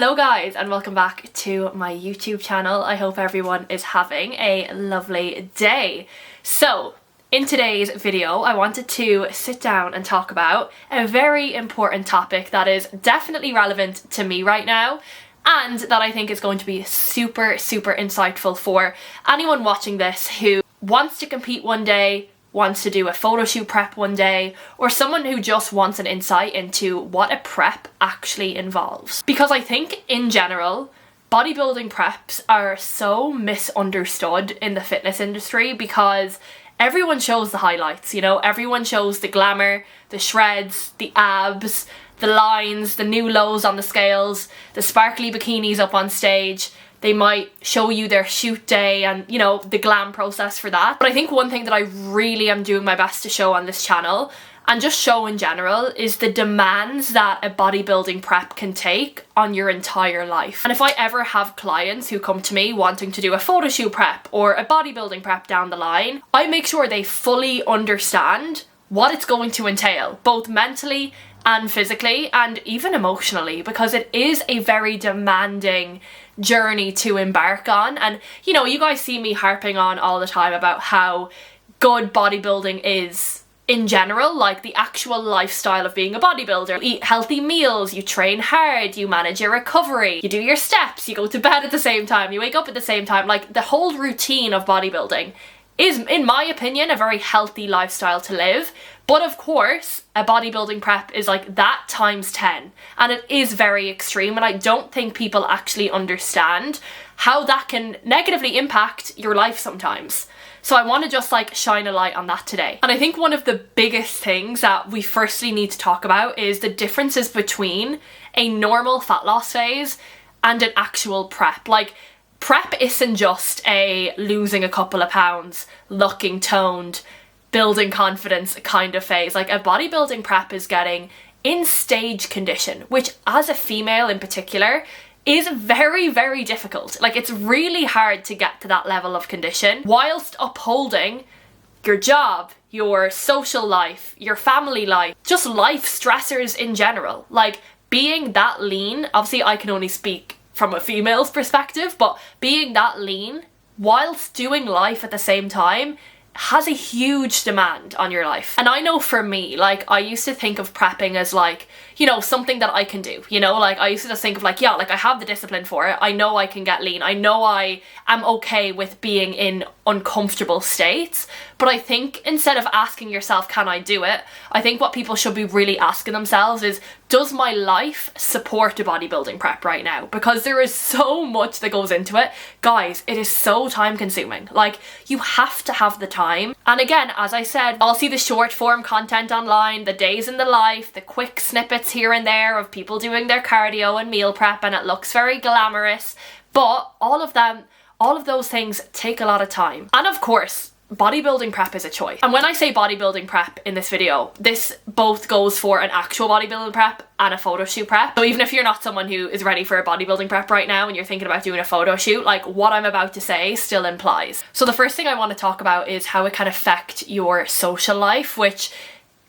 Hello guys and welcome back to my YouTube channel. I hope everyone is having a lovely day. So in today's video I wanted to sit down and talk about a very important topic that is definitely relevant to me right now and that I think is going to be super insightful for anyone watching this who wants to compete one day, wants to do a photo shoot prep one day, or someone who just wants an insight into what a prep actually involves. Because I think in general, bodybuilding preps are so misunderstood in the fitness industry because everyone shows the highlights, you know, everyone shows the glamour, the shreds, the abs, the lines, the new lows on the scales, the sparkly bikinis up on stage. They might show you their shoot day and, you know, the glam process for that. But I think one thing that I really am doing my best to show on this channel, and just show in general, is the demands that a bodybuilding prep can take on your entire life. And if I ever have clients who come to me wanting to do a photo shoot prep or a bodybuilding prep down the line, I make sure they fully understand what it's going to entail, both mentally and physically and even emotionally, because it is a very demanding journey to embark on. And you know, you guys see me harping on all the time about how good bodybuilding is in general, like the actual lifestyle of being a bodybuilder. You eat healthy meals, you train hard, you manage your recovery, you do your steps, you go to bed at the same time, you wake up at the same time. Like the whole routine of bodybuilding is, in my opinion, a very healthy lifestyle to live. But of course, a bodybuilding prep is like that times 10, and it is very extreme, and I don't think people actually understand how that can negatively impact your life sometimes. So I want to just like shine a light on that today. And I think one of the biggest things that we firstly need to talk about is the differences between a normal fat loss phase and an actual prep. Like, prep isn't just a losing a couple of pounds, looking toned, building confidence kind of phase. Like, a bodybuilding prep is getting in stage condition, which as a female in particular is very difficult. Like, it's really hard to get to that level of condition whilst upholding your job, your social life, your family life, just life stressors in general. Like, being that lean, obviously I can only speak from a female's perspective, but being that lean whilst doing life at the same time has a huge demand on your life. And I know for me, like, I used to think of prepping as like, you know, something that I can do, you know, like I used to just think of like, yeah, like I have the discipline for it, I know I can get lean, I know I am okay with being in uncomfortable states. But I think instead of asking yourself, can I do it, I think what people should be really asking themselves is, does my life support a bodybuilding prep right now? Because there is so much that goes into it. Guys, it is so time consuming. Like, you have to have the time. And again, as I said, I'll see the short form content online, the days in the life, the quick snippets here and there of people doing their cardio and meal prep, and it looks very glamorous. But all of those things take a lot of time. And of course, bodybuilding prep is a choice. And when I say bodybuilding prep in this video, this both goes for an actual bodybuilding prep and a photo shoot prep. So even if you're not someone who is ready for a bodybuilding prep right now and you're thinking about doing a photo shoot, like, what I'm about to say still implies. So the first thing I want to talk about is how it can affect your social life, which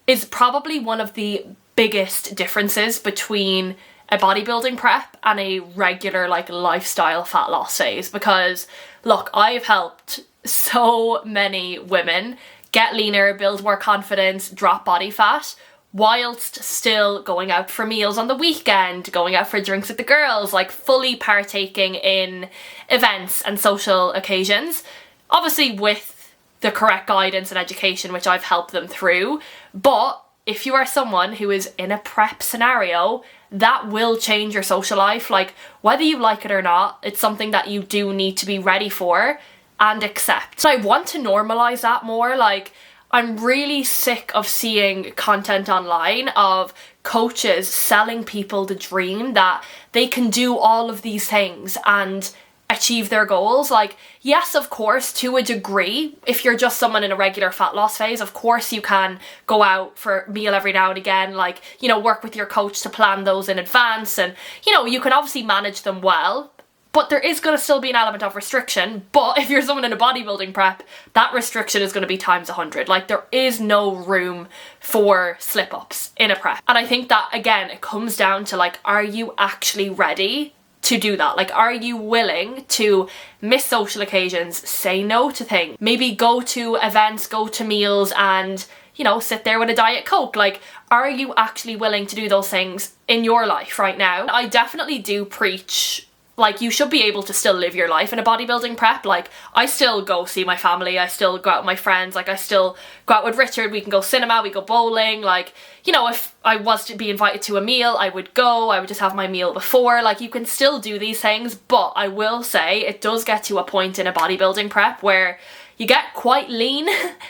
is probably one of the biggest differences between a bodybuilding prep and a regular like lifestyle fat loss phase. Because look, I've helped so many women get leaner, build more confidence, drop body fat, whilst still going out for meals on the weekend, going out for drinks with the girls, like fully partaking in events and social occasions, obviously with the correct guidance and education, which I've helped them through. But if you are someone who is in a prep scenario, that will change your social life. Like, whether you like it or not, it's something that you do need to be ready for and accept. So I want to normalize that more. Like, I'm really sick of seeing content online of coaches selling people the dream that they can do all of these things and achieve their goals. Like, yes, of course, to a degree, if you're just someone in a regular fat loss phase, of course you can go out for a meal every now and again, like, you know, work with your coach to plan those in advance, and, you know, you can obviously manage them well. But there is going to still be an element of restriction. But if you're someone in a bodybuilding prep, that restriction is going to be times 100. Like, there is no room for slip-ups in a prep. And I think that, again, it comes down to, like, are you actually ready to do that? Like, are you willing to miss social occasions, say no to things, maybe go to events, go to meals and, you know, sit there with a Diet Coke? Like, are you actually willing to do those things in your life right now? I definitely do preach, like, you should be able to still live your life in a bodybuilding prep. Like, I still go see my family, I still go out with my friends, like I still go out with Richard, we can go cinema, we go bowling, like, you know, if I was to be invited to a meal, I would go, I would just have my meal before. Like, you can still do these things, but I will say it does get to a point in a bodybuilding prep where you get quite lean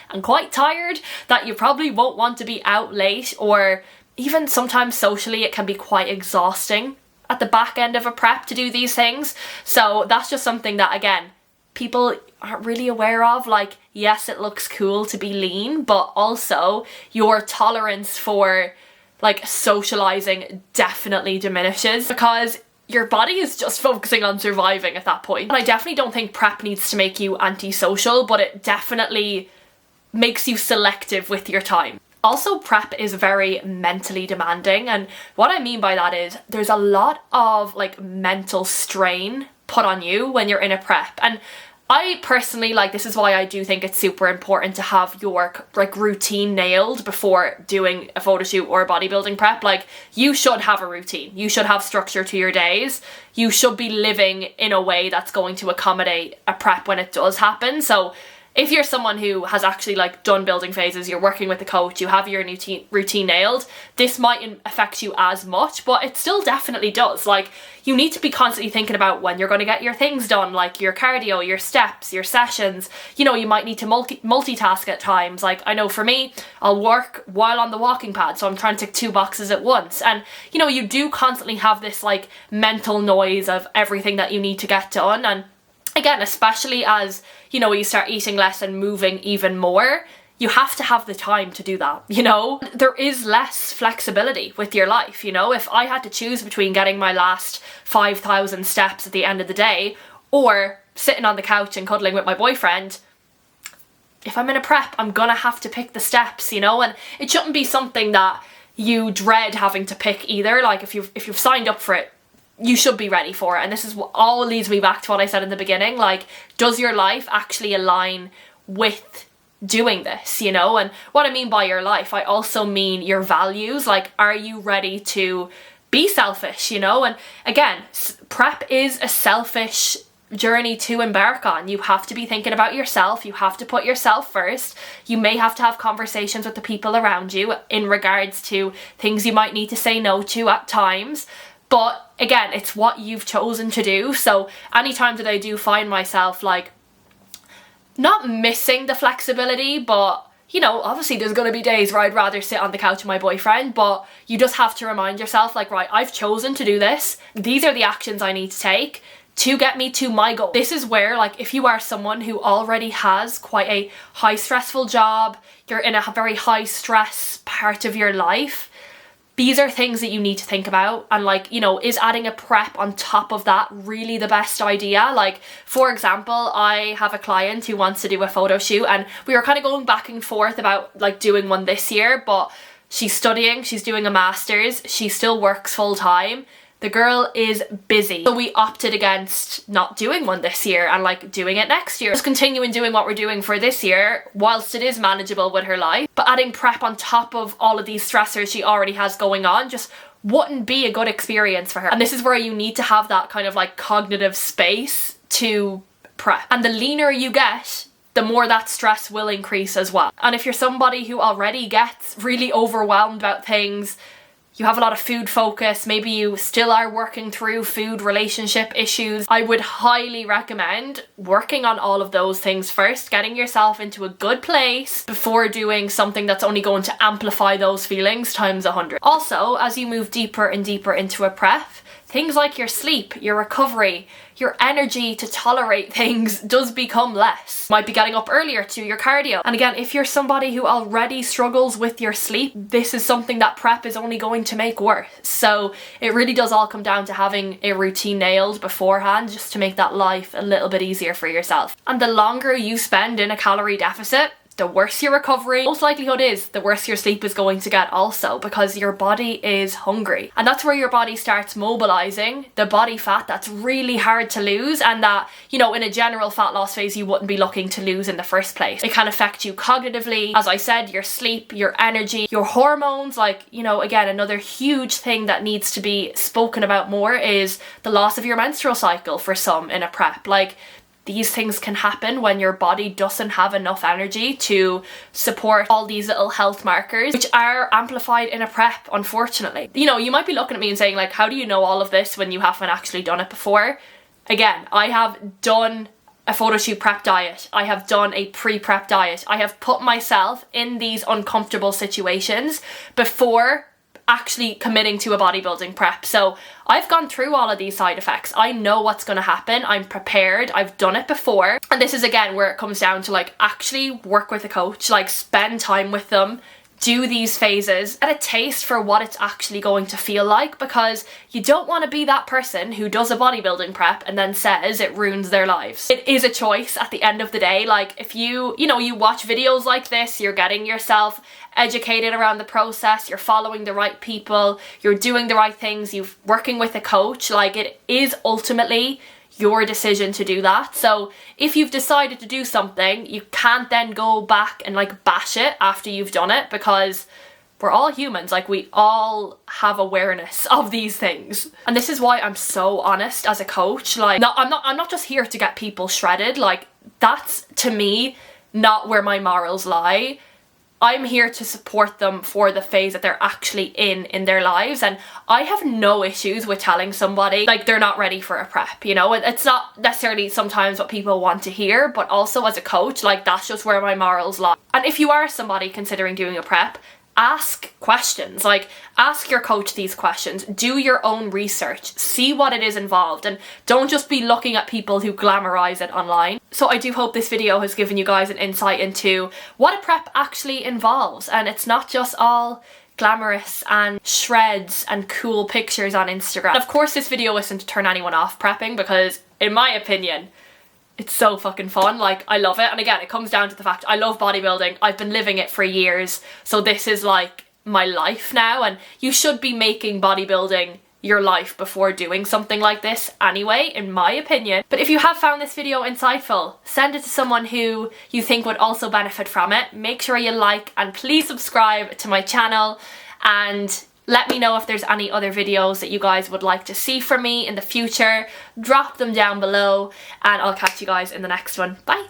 and quite tired that you probably won't want to be out late, or even sometimes socially it can be quite exhausting at the back end of a prep to do these things. So that's just something that, again, people aren't really aware of. Like, yes, it looks cool to be lean, but also your tolerance for like socializing definitely diminishes because your body is just focusing on surviving at that point. And I definitely don't think prep needs to make you antisocial, but it definitely makes you selective with your time. Also, prep is very mentally demanding, and what I mean by that is there's a lot of like mental strain put on you when you're in a prep. And I personally, like, this is why I do think it's super important to have your like routine nailed before doing a photo shoot or a bodybuilding prep. Like, you should have a routine, you should have structure to your days, you should be living in a way that's going to accommodate a prep when it does happen. So if you're someone who has actually like done building phases, you're working with a coach, you have your routine nailed, this mightn't affect you as much, but it still definitely does. Like, you need to be constantly thinking about when you're going to get your things done, like your cardio, your steps, your sessions. You know, you might need to multitask at times. Like, I know for me, I'll work while on the walking pad, so I'm trying to tick 2 boxes at once. And, you know, you do constantly have this like mental noise of everything that you need to get done. And again, especially as, you know, you start eating less and moving even more, you have to have the time to do that, you know? There is less flexibility with your life, you know? If I had to choose between getting my last 5,000 steps at the end of the day or sitting on the couch and cuddling with my boyfriend, if I'm in a prep, I'm gonna have to pick the steps, you know? And it shouldn't be something that you dread having to pick either. Like, if you've signed up for it, you should be ready for it. And this is what all leads me back to what I said in the beginning. Like, does your life actually align with doing this, you know? And what I mean by your life, I also mean your values. Like, are you ready to be selfish, you know? And again, prep is a selfish journey to embark on. You have to be thinking about yourself. You have to put yourself first. You may have to have conversations with the people around you in regards to things you might need to say no to at times. But again, it's what you've chosen to do. So anytime that I do find myself like not missing the flexibility, but you know, obviously there's going to be days where I'd rather sit on the couch with my boyfriend, but you just have to remind yourself like, right, I've chosen to do this. These are the actions I need to take to get me to my goal. This is where, like, if you are someone who already has quite a high stressful job, you're in a very high stress part of your life, these are things that you need to think about. And like, you know, is adding a prep on top of that really the best idea? Like, for example, I have a client who wants to do a photo shoot and we were kind of going back and forth about like doing one this year, but she's studying, she's doing a master's, she still works full time. The girl is busy. So we opted against not doing one this year and like doing it next year. Just continuing doing what we're doing for this year whilst it is manageable with her life. But adding prep on top of all of these stressors she already has going on just wouldn't be a good experience for her. And this is where you need to have that kind of like cognitive space to prep. And the leaner you get, the more that stress will increase as well. And if you're somebody who already gets really overwhelmed about things, you have a lot of food focus, maybe you still are working through food relationship issues, I would highly recommend working on all of those things first, getting yourself into a good place before doing something that's only going to amplify those feelings times 100. Also, as you move deeper and deeper into a prep, things like your sleep, your recovery, your energy to tolerate things does become less. You might be getting up earlier to your cardio. And again, if you're somebody who already struggles with your sleep, this is something that prep is only going to make worse. So it really does all come down to having a routine nailed beforehand just to make that life a little bit easier for yourself. And the longer you spend in a calorie deficit, the worse your recovery. Most likelihood is the worse your sleep is going to get also, because your body is hungry. And that's where your body starts mobilizing the body fat that's really hard to lose, and that, you know, in a general fat loss phase you wouldn't be looking to lose in the first place. It can affect you cognitively, as I said, your sleep, your energy, your hormones. Like, you know, again, another huge thing that needs to be spoken about more is the loss of your menstrual cycle for some in a prep. Like, these things can happen when your body doesn't have enough energy to support all these little health markers, which are amplified in a prep, unfortunately. You know, you might be looking at me and saying, like, how do you know all of this when you haven't actually done it before? Again, I have done a photo shoot prep diet. I have done a pre-prep diet. I have put myself in these uncomfortable situations before actually committing to a bodybuilding prep. So I've gone through all of these side effects. I know what's going to happen. I'm prepared. I've done it before. And this is again where it comes down to, like, actually work with a coach, like spend time with them, do these phases, get a taste for what it's actually going to feel like, because you don't want to be that person who does a bodybuilding prep and then says it ruins their lives. It is a choice at the end of the day. Like, if you watch videos like this, you're getting yourself educated around the process, you're following the right people, you're doing the right things, you're working with a coach, like, it is ultimately your decision to do that. So if you've decided to do something, you can't then go back and like bash it after you've done it, because we're all humans. Like, we all have awareness of these things. And this is why I'm so honest as a coach. Like, I'm not just here to get people shredded. Like, that's, to me, not where my morals lie. I'm here to support them for the phase that they're actually in their lives. And I have no issues with telling somebody, like, they're not ready for a prep, you know? It's not necessarily sometimes what people want to hear, but also as a coach, like, that's just where my morals lie. And if you are somebody considering doing a prep, ask questions. Like, ask your coach these questions, do your own research, see what it is involved, and don't just be looking at people who glamorize it online. So I do hope this video has given you guys an insight into what a prep actually involves, and it's not just all glamorous and shreds and cool pictures on Instagram. And of course, this video isn't to turn anyone off prepping, because in my opinion, it's so fucking fun. Like, I love it. And again, it comes down to the fact I love bodybuilding. I've been living it for years. So this is like my life now, and you should be making bodybuilding your life before doing something like this anyway, in my opinion. But if you have found this video insightful, send it to someone who you think would also benefit from it. Make sure you like and please subscribe to my channel, and let me know if there's any other videos that you guys would like to see from me in the future. Drop them down below, and I'll catch you guys in the next one. Bye!